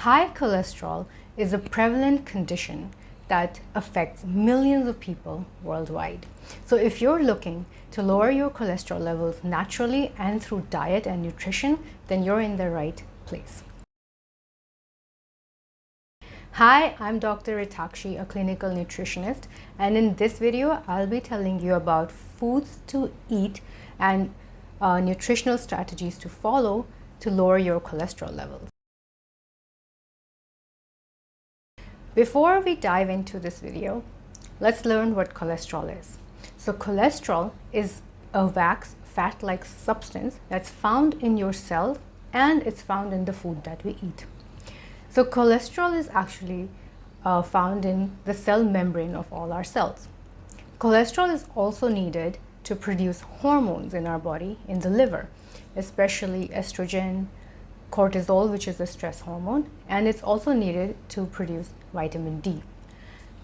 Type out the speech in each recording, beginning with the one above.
High cholesterol is a prevalent condition that affects millions of people worldwide. So if you're looking to lower your cholesterol levels naturally and through diet and nutrition, then you're in the right place. Hi, I'm Dr. Ritakshi, a clinical nutritionist, and in this video, I'll be telling you about foods to eat and nutritional strategies to follow to lower your cholesterol levels. Before we dive into this video, let's learn what cholesterol is. So cholesterol is a wax fat-like substance that's found in your cells and it's found in the food that we eat. So cholesterol is actually found in the cell membrane of all our cells. Cholesterol is also needed to produce hormones in our body, in the liver, especially estrogen, cortisol, which is a stress hormone, and it's also needed to produce vitamin D.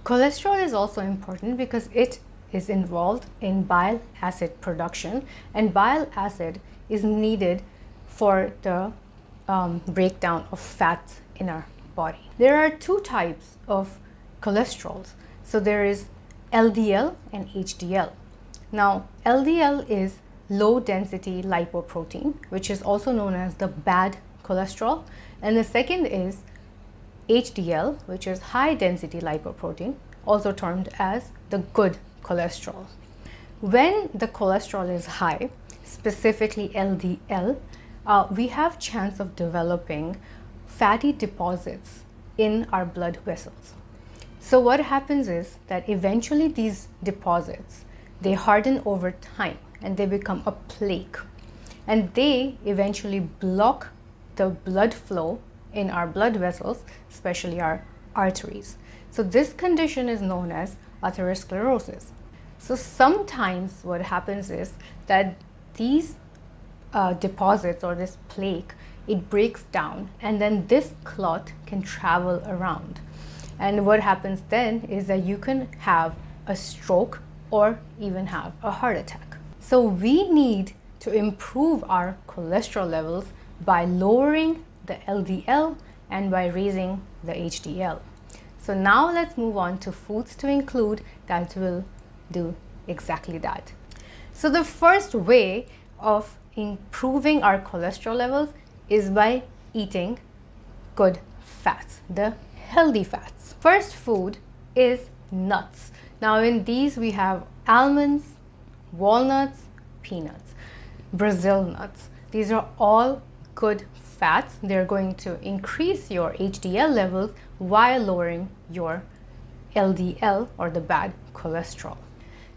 Cholesterol is also important because it is involved in bile acid production, and bile acid is needed for the breakdown of fats in our body. There are two types of cholesterols. So there is LDL and HDL. Now, LDL is low density lipoprotein, which is also known as the bad cholesterol, and the second is HDL, which is high density lipoprotein, also termed as the good cholesterol. When the cholesterol is high, specifically LDL, we have chance of developing fatty deposits in our blood vessels. So what happens is that eventually these deposits, they harden over time and they become a plaque, and they eventually block the blood flow in our blood vessels, especially our arteries. So this condition is known as atherosclerosis. So sometimes what happens is that these deposits or this plaque, it breaks down, and then this clot can travel around. And what happens then is that you can have a stroke or even have a heart attack. So we need to improve our cholesterol levels by lowering the LDL and by raising the HDL. So now let's move on to foods to include that will do exactly that. So the first way of improving our cholesterol levels is by eating good fats, the healthy fats. First food is nuts. Now in these we have almonds, walnuts, peanuts, Brazil nuts. These are all good fats. They're going to increase your HDL levels while lowering your LDL or the bad cholesterol.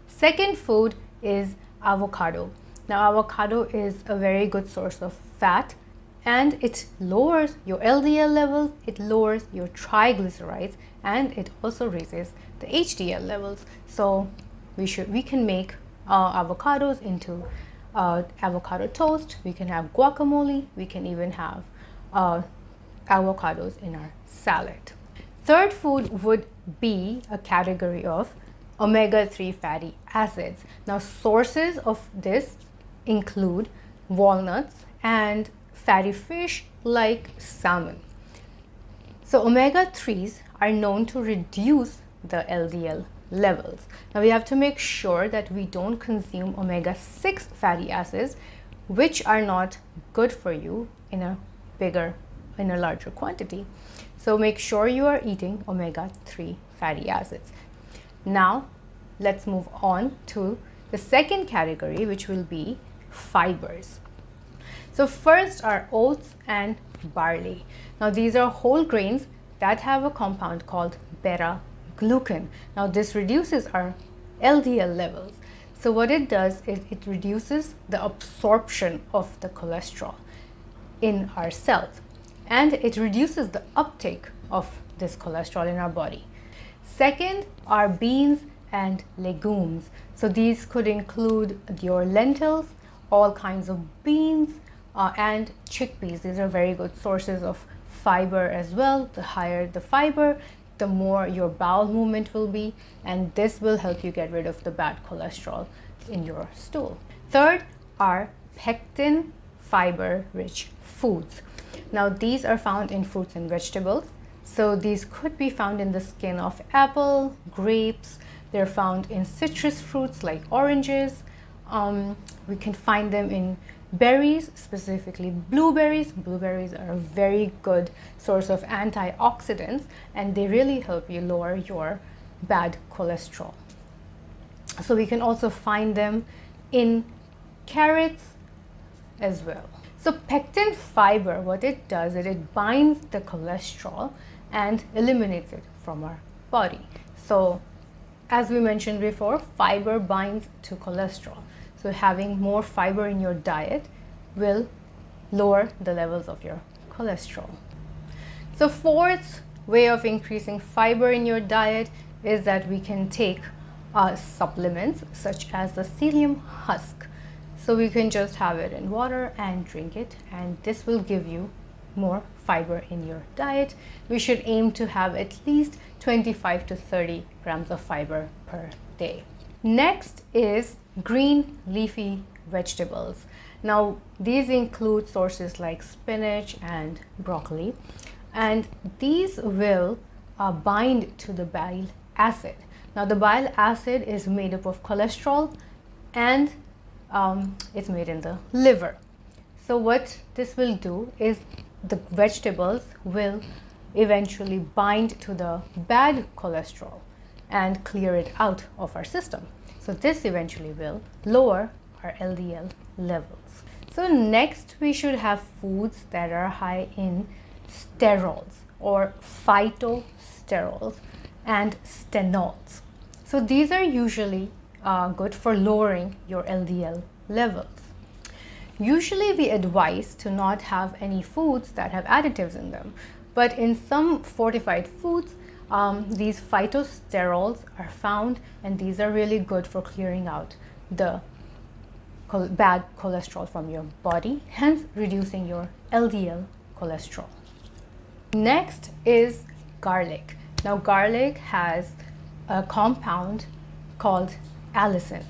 Second food is avocado. Now avocado is a very good source of fat, and it lowers your LDL levels, it lowers your triglycerides, and it also raises the HDL levels. So we can make avocados into avocado toast, we can have guacamole, we can even have avocados in our salad. Third food would be a category of omega-3 fatty acids. Now sources of this include walnuts and fatty fish like salmon. So omega-3s are known to reduce the LDL levels. Now we have to make sure that we don't consume omega-6 fatty acids, which are not good for you in a larger quantity. So make sure you are eating omega-3 fatty acids. Now let's move on to the second category, which will be fibers. So first are oats and barley. Now these are whole grains that have a compound called beta-glucan. Now this reduces our LDL levels. So what it does is it reduces the absorption of the cholesterol in our cells, and it reduces the uptake of this cholesterol in our body. Second are beans and legumes. So these could include your lentils, all kinds of beans, and chickpeas. These are very good sources of fiber as well. The higher the fiber, the more your bowel movement will be, and this will help you get rid of the bad cholesterol in your stool. Third are pectin fiber rich foods. Now these are found in fruits and vegetables. So these could be found in the skin of apple, grapes. They're found in citrus fruits like oranges. We can find them in berries, specifically blueberries. Blueberries are a very good source of antioxidants, and they really help you lower your bad cholesterol. So we can also find them in carrots as well. So pectin fiber, what it does is it binds the cholesterol and eliminates it from our body. So as we mentioned before, fiber binds to cholesterol. So having more fiber in your diet will lower the levels of your cholesterol. So fourth way of increasing fiber in your diet is that we can take supplements such as the psyllium husk. So we can just have it in water and drink it, and this will give you more fiber in your diet. We should aim to have at least 25 to 30 grams of fiber per day. Next is green leafy vegetables. Now these include sources like spinach and broccoli, and these will bind to the bile acid. Now the bile acid is made up of cholesterol, and it's made in the liver. So what this will do is the vegetables will eventually bind to the bad cholesterol and clear it out of our system. So this eventually will lower our LDL levels. So next we should have foods that are high in sterols or phytosterols and stenols. So these are usually good for lowering your LDL levels. Usually we advise to not have any foods that have additives in them, but in some fortified foods, these phytosterols are found, and these are really good for clearing out the bad cholesterol from your body, hence reducing your LDL cholesterol. Next is garlic. Now garlic has a compound called allicin.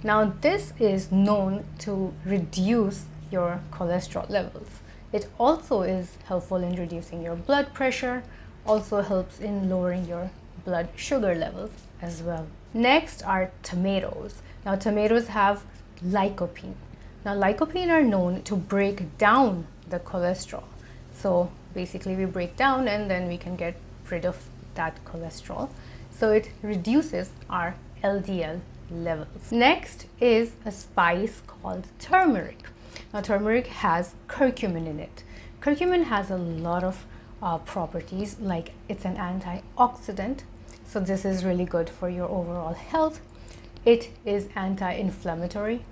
Now this is known to reduce your cholesterol levels. It also is helpful in reducing your blood pressure, also helps in lowering your blood sugar levels as well. Next are tomatoes. Now tomatoes have lycopene. Now lycopene are known to break down the cholesterol. So basically we break down and then we can get rid of that cholesterol. So it reduces our LDL levels. Next is a spice called turmeric. Now turmeric has curcumin in it. Curcumin has a lot of properties, like it's an antioxidant. So this is really good for your overall health. It is anti-inflammatory.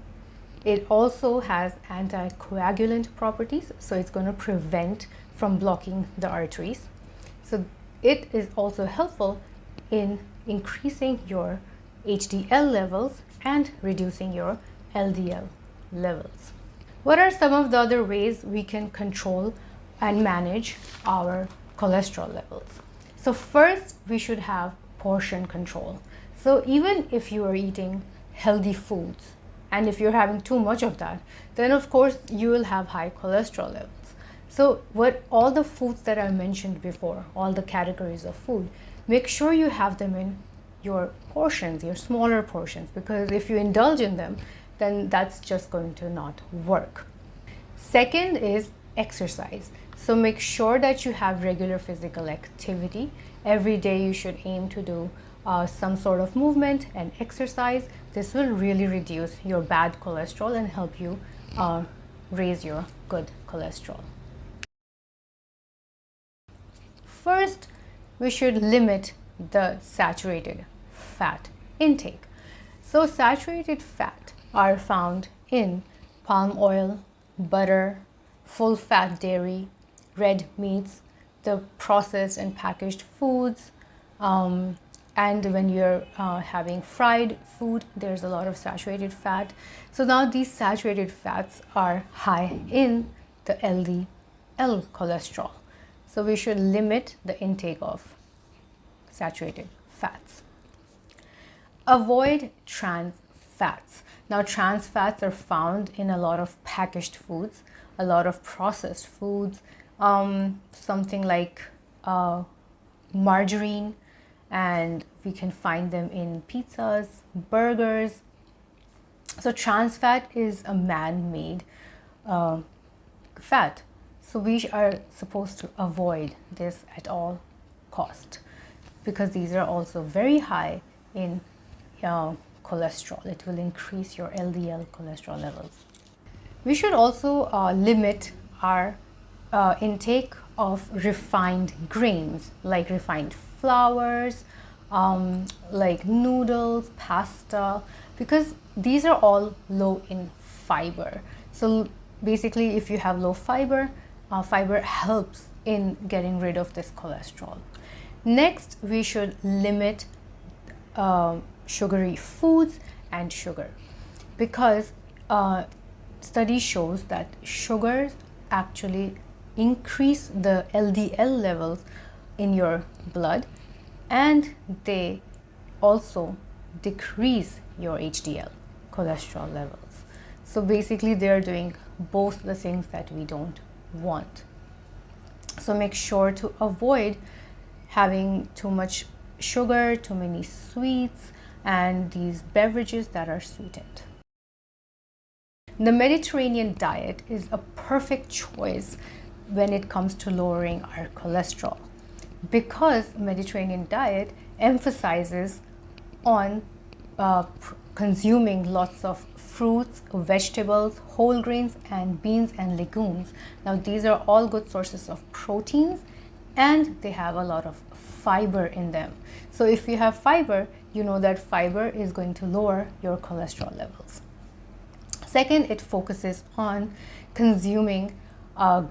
It also has anticoagulant properties, so it's going to prevent from blocking the arteries. So it is also helpful in increasing your HDL levels and reducing your LDL levels. What are some of the other ways we can control and manage our cholesterol levels? So first, we should have portion control. So even if you are eating healthy foods, and if you're having too much of that, then of course you will have high cholesterol levels. So all the foods that I mentioned before, all the categories of food, make sure you have them in your portions, your smaller portions, because if you indulge in them, then that's just going to not work. Second is exercise. So make sure that you have regular physical activity. Every day you should aim to do some sort of movement and exercise. This will really reduce your bad cholesterol and help you raise your good cholesterol. First, we should limit the saturated fat intake. So saturated fat are found in palm oil, butter, full fat dairy, red meats, the processed and packaged foods, and when you're having fried food, there's a lot of saturated fat. So now these saturated fats are high in the LDL cholesterol. So we should limit the intake of saturated fats. Avoid trans fats. Now trans fats are found in a lot of packaged foods, a lot of processed foods, something like margarine, and we can find them in pizzas, burgers. So trans fat is a man-made fat. So we are supposed to avoid this at all cost, because these are also very high in cholesterol. It will increase your LDL cholesterol levels. We should also limit our intake of refined grains, like refined flours, like noodles, pasta, because these are all low in fiber. So basically, if you have low fiber, fiber helps in getting rid of this cholesterol. Next, we should limit sugary foods and sugar, because study shows that sugars actually increase the LDL levels in your blood, and they also decrease your HDL cholesterol levels. So basically, they are doing both the things that we don't want. So make sure to avoid having too much sugar, too many sweets, and these beverages that are sweetened. The Mediterranean diet is a perfect choice when it comes to lowering our cholesterol, because Mediterranean diet emphasizes on consuming lots of fruits, vegetables, whole grains, and beans and legumes. Now, these are all good sources of proteins, and they have a lot of fiber in them. So if you have fiber, you know that fiber is going to lower your cholesterol levels. Second, it focuses on consuming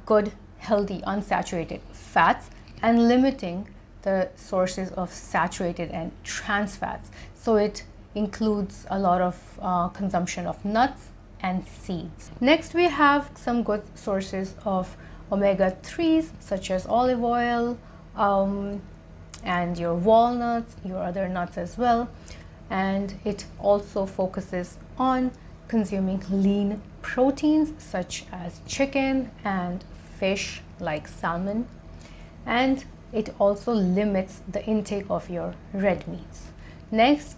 good, healthy, unsaturated fats and limiting the sources of saturated and trans fats. So it includes a lot of consumption of nuts and seeds. Next, we have some good sources of omega-3s, such as olive oil, and your walnuts, your other nuts as well. And it also focuses on consuming lean proteins such as chicken and fish like salmon. And it also limits the intake of your red meats. Next,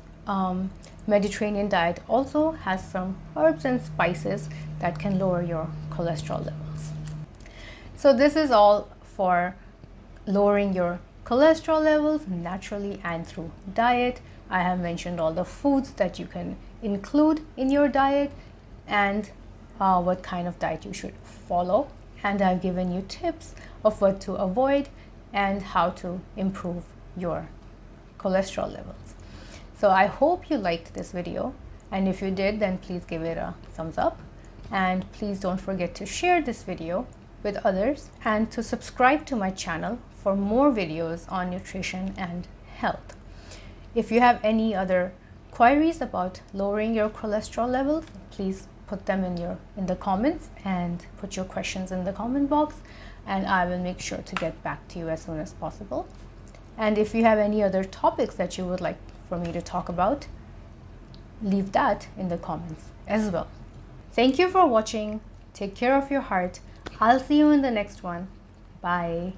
Mediterranean diet also has some herbs and spices that can lower your cholesterol levels. So this is all for lowering your cholesterol levels naturally and through diet. I have mentioned all the foods that you can include in your diet and what kind of diet you should follow. And I've given you tips of what to avoid and how to improve your cholesterol levels. So I hope you liked this video, and if you did, then please give it a thumbs up, and please don't forget to share this video with others and to subscribe to my channel for more videos on nutrition and health. If you have any other queries about lowering your cholesterol levels, please put them in the comments, and put your questions in the comment box, and I will make sure to get back to you as soon as possible. And if you have any other topics that you would like for me to talk about, leave that in the comments as well. Thank you for watching. Take care of your heart. I'll see you in the next one. Bye.